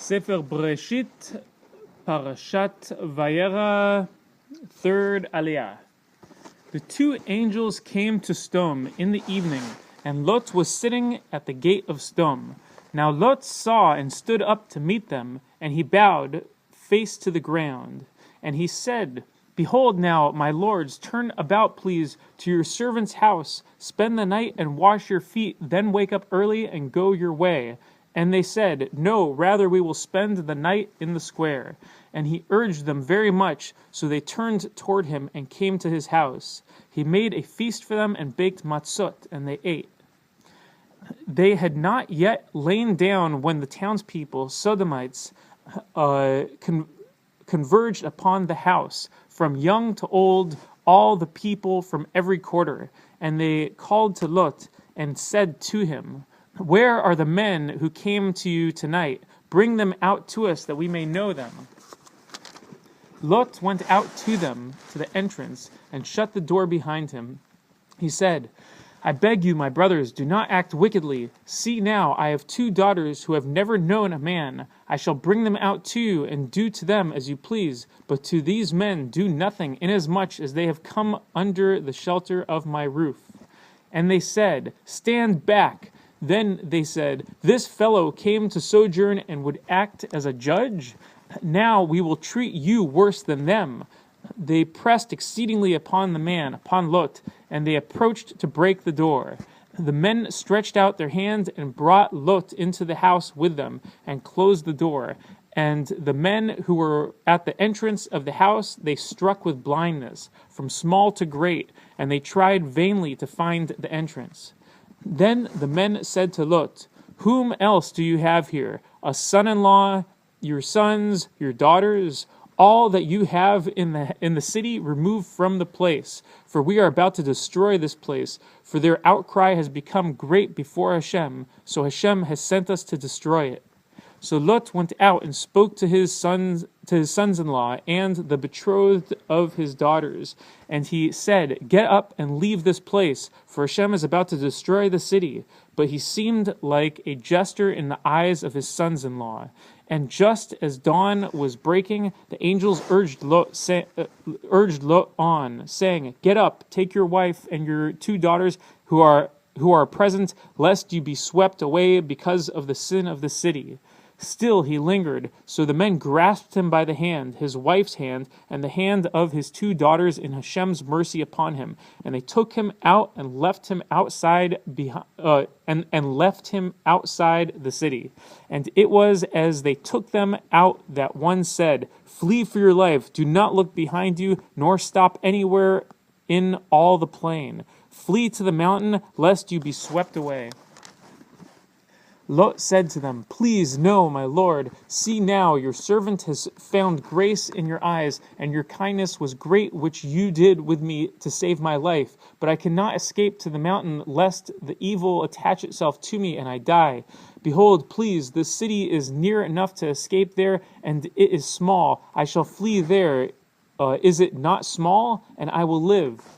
Sefer Bereshit, Parashat Vayeira, third Aliyah. The two angels came to Sodom in the evening, and Lot was sitting at the gate of Sodom. Now Lot saw and stood up to meet them, and he bowed face to the ground. And he said, "Behold now, my lords, turn about, please, to your servant's house, spend the night and wash your feet, then wake up early and go your way." And they said, "No, rather we will spend the night in the square." And he urged them very much, so they turned toward him and came to his house. He made a feast for them and baked matzot, and they ate. They had not yet lain down when the townspeople, Sodomites, converged upon the house, from young to old, all the people from every quarter. And they called to Lot and said to him, "Where are the men who came to you tonight? Bring them out to us that we may know them." Lot went out to them to the entrance and shut the door behind him. He said, "I beg you, my brothers, do not act wickedly. See now, I have two daughters who have never known a man. I shall bring them out to you and do to them as you please. But to these men do nothing, inasmuch as they have come under the shelter of my roof." And they said, "Stand back." Then they said, "This fellow came to sojourn and would act as a judge? Now we will treat you worse than them." They pressed exceedingly upon the man, upon Lot, and they approached to break the door. The men stretched out their hands and brought Lot into the house with them, and closed the door. And the men who were at the entrance of the house they struck with blindness, from small to great, and they tried vainly to find the entrance. Then the men said to Lot, "Whom else do you have here? A son-in-law, your sons, your daughters? All that you have in the city remove from the place, for we are about to destroy this place, for their outcry has become great before Hashem, so Hashem has sent us to destroy it." So Lot went out and spoke to his sons-in-law and the betrothed of his daughters, and he said, "Get up and leave this place, for Hashem is about to destroy the city." But he seemed like a jester in the eyes of his sons-in-law. And just as dawn was breaking, the angels urged Lot on, saying, "Get up, take your wife and your two daughters who are present, lest you be swept away because of the sin of the city." Still he lingered, so the men grasped him by the hand, his wife's hand, and the hand of his two daughters in Hashem's mercy upon him, and they took him out and left him outside left him outside the city. And it was as they took them out that one said, "Flee for your life, do not look behind you, nor stop anywhere in all the plain. Flee to the mountain, lest you be swept away." Lot said to them, "Please, no, my lord. See now, your servant has found grace in your eyes, and your kindness was great which you did with me to save my life. But I cannot escape to the mountain, lest the evil attach itself to me and I die. Behold, please, the city is near enough to escape there, and it is small. I shall flee there. Is it not small? And I will live."